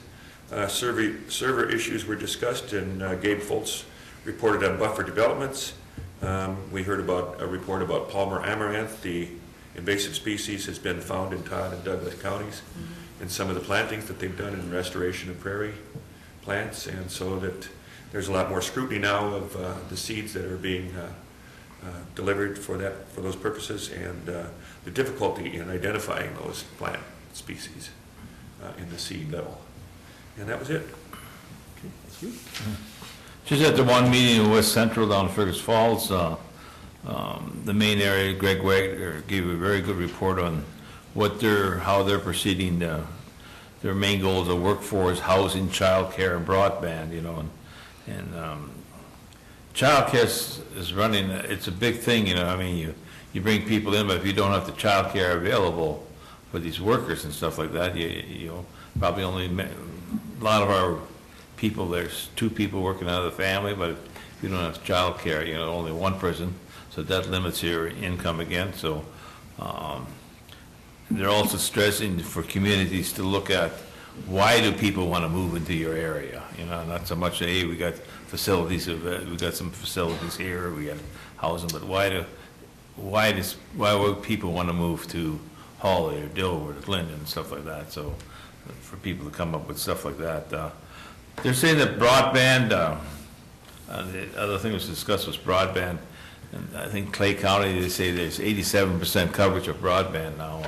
Server issues were discussed, and Gabe Foltz reported on buffer developments. We heard about a report about Palmer amaranth. The invasive species has been found in Todd and Douglas counties, and some of the plantings that they've done in restoration of prairie plants, and so that there's a lot more scrutiny now of the seeds that are being delivered for those purposes, and the difficulty in identifying those plant species in the seed level. And that was it. Okay, that's you. Just at the one meeting in West Central down in Fergus Falls, the main area, Greg Wagner gave a very good report on how they're proceeding. Their main goals of workforce, housing, childcare, and broadband, and childcare is running, it's a big thing, I mean, you bring people in, but if you don't have the childcare available for these workers and stuff like that, you probably only, a lot of our people, there's 2 people working out of the family, but if you don't have childcare, only 1 person, so that limits your income again. So they're also stressing for communities to look at why do people want to move into your area, not so much, hey, we got facilities, we got some facilities here, we got housing, but why would people want to move to Hawley or Dilworth or Linden and stuff like that? So for people to come up with stuff like that. They're saying that broadband, the other thing was discussed was broadband, and I think Clay County, they say there's 87% coverage of broadband now.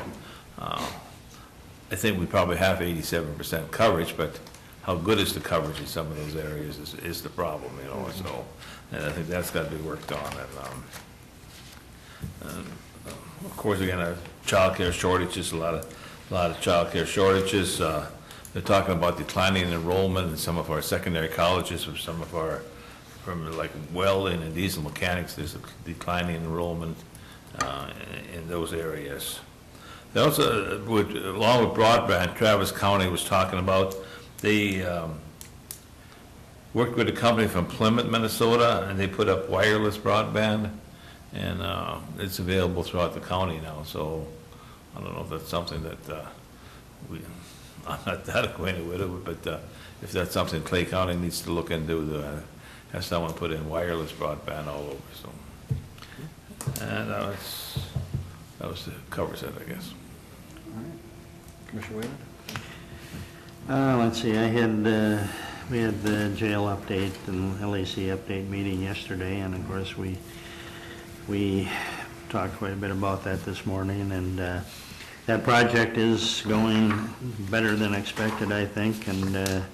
I think we probably have 87% coverage, but how good is the coverage in some of those areas is the problem, so, and I think that's got to be worked on. And of course, we got childcare shortages, a lot of childcare shortages. They're talking about declining enrollment in some of our secondary colleges, from like welding and diesel mechanics. There's a declining enrollment in those areas. They also, along with broadband, Travis County was talking about They worked with a company from Plymouth, Minnesota, and they put up wireless broadband, and it's available throughout the county now, so I don't know if that's something that I'm not that acquainted with it, but if that's something Clay County needs to look into, have someone put in wireless broadband all over, so. And covers it, I guess. Commissioner Wayland? Let's see, we had the jail update and LAC update meeting yesterday, and of course, we talked quite a bit about that this morning, and that project is going better than expected, I think, and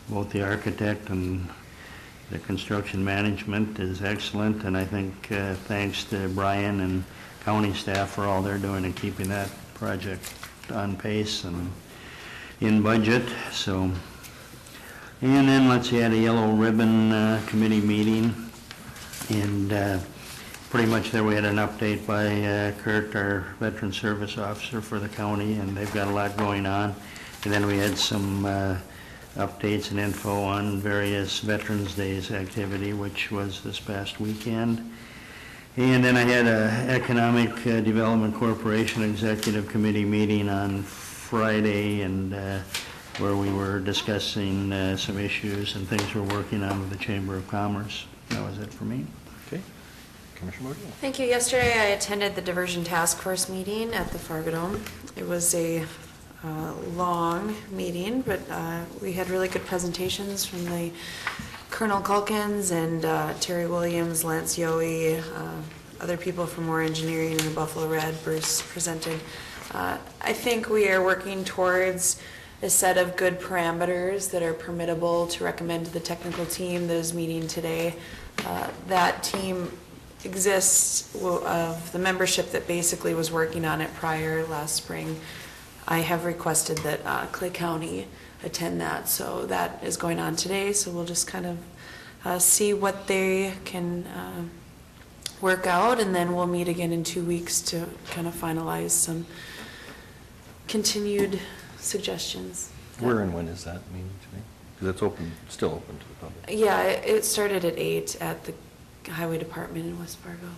both the architect and the construction management is excellent, and I think thanks to Brian and county staff for all they're doing in keeping that project on pace and in budget. So, and then let's see, I had a yellow ribbon committee meeting, and pretty much there we had an update by Kurt, our veteran service officer for the county, and they've got a lot going on. And then we had some updates and info on various Veterans Days activity, which was this past weekend. And then I had a Economic Development Corporation Executive Committee meeting on Friday, and where we were discussing some issues and things we're working on with the Chamber of Commerce. That was it for me. Okay. Commissioner Morgan? Thank you. Yesterday I attended the Diversion Task Force meeting at the Fargo Dome. It was a long meeting, but we had really good presentations from the Colonel Culkins and Terry Williams, Lance Yohe, other people from Moore Engineering and the Buffalo Red presented. I think we are working towards a set of good parameters that are permittable to recommend to the technical team that is meeting today. That team exists of the membership that basically was working on it prior last spring. I have requested that Clay County attend that, so that is going on today. So we'll just kind of see what they can work out, and then we'll meet again in 2 weeks to kind of finalize some continued suggestions. Where and when is that meeting today? Because it's open, still open to the public. Yeah, it started at 8 at the Highway Department in West Fargo.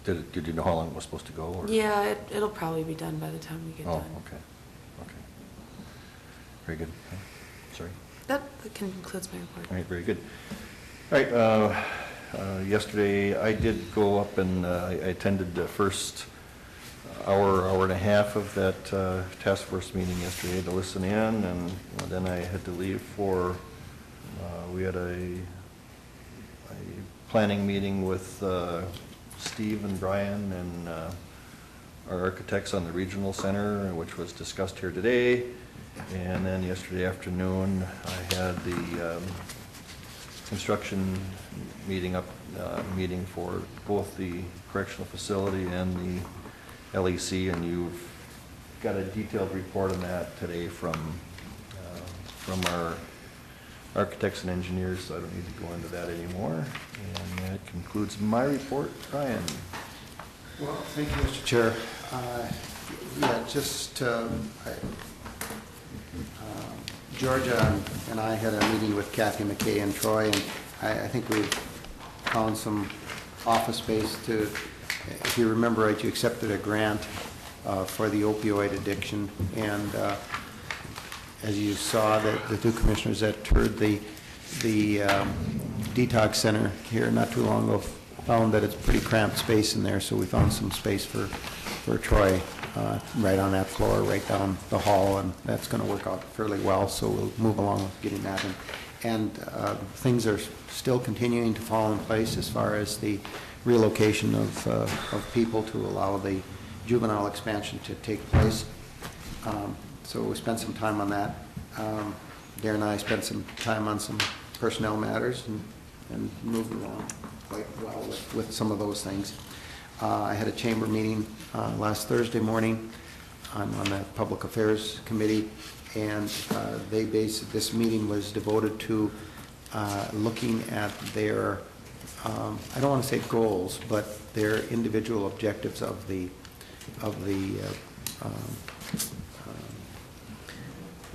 Did you know how long it was supposed to go? Or? Yeah, it'll probably be done by the time we get done. Oh, okay. Okay. Very good. Okay. Sorry. That concludes my report. All right, very good. All right, yesterday I did go up and I attended the first hour and a half of that task force meeting yesterday to listen in, and then I had to leave for, we had a planning meeting with Steve and Brian and our architects on the regional center, which was discussed here today. And then yesterday afternoon, I had the construction meeting for both the correctional facility and the LEC, and you've got a detailed report on that today from our architects and engineers, so I don't need to go into that anymore. And that concludes my report. Brian? Well, thank you, Mr. Chair. Georgia and I had a meeting with Kathy McKay and Troy, and I think we've found some office space to, if you remember right, you accepted a grant for the opioid addiction, and as you saw, the two commissioners that toured the detox center here not too long ago found that it's pretty cramped space in there, so we found some space for Troy right on that floor, right down the hall, and that's going to work out fairly well, so we'll move along with getting that in. And things are still continuing to fall in place as far as the relocation of people to allow the juvenile expansion to take place. So we spent some time on that. Darren and I spent some time on some personnel matters and moved along quite well with some of those things. I had a chamber meeting last Thursday morning. I'm on the Public Affairs Committee, and this meeting was devoted to looking at their, I don't want to say goals, but their individual objectives of the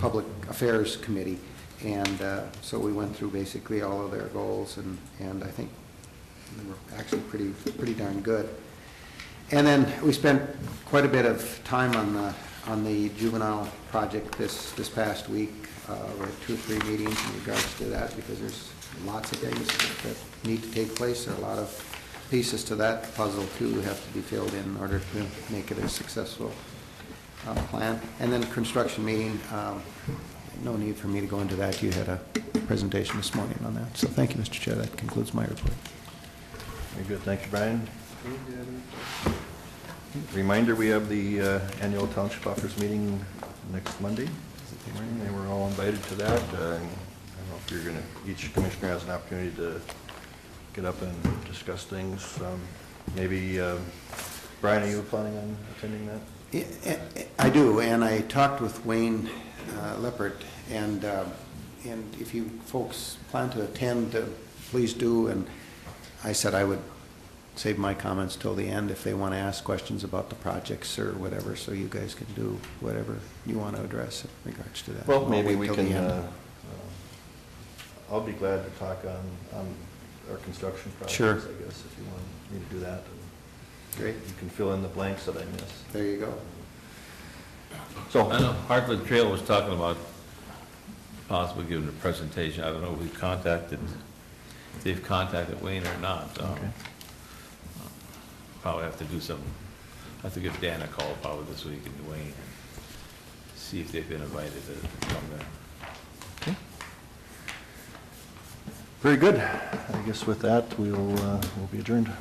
Public Affairs Committee. And so we went through basically all of their goals, and I think they were actually pretty darn good. And then we spent quite a bit of time on the juvenile project this past week. We had 2 or 3 meetings in regards to that, because there's lots of things that need to take place. There are a lot of pieces to that puzzle too have to be filled in order to make it a successful plan. And then construction meeting, no need for me to go into that. You had a presentation this morning on that. So thank you, Mr. Chair. That concludes my report. Very good, thank you, Brian. Reminder, we have the annual Township Officers meeting next Monday. And we're all invited to that. I don't know if you're gonna, each commissioner has an opportunity to get up and discuss things. Maybe, Brian, are you planning on attending that? I do, and I talked with Wayne Lippert, and if you folks plan to attend, please do. And I said I would save my comments till the end if they want to ask questions about the projects or whatever, so you guys can do whatever you want to address in regards to that. Well, maybe wait we till the can, end. I'll be glad to talk on our construction projects, Sure. I guess, if you want me to do that. Great. You can fill in the blanks that I missed. There you go. So, I know Heartland Trail was talking about possibly giving a presentation. I don't know if they've contacted Wayne or not, so. Okay. Probably have to do some, I have to give Dan a call probably this week and Wayne, see if they've been invited to come there. okay. Very good. I guess with that, we'll be adjourned.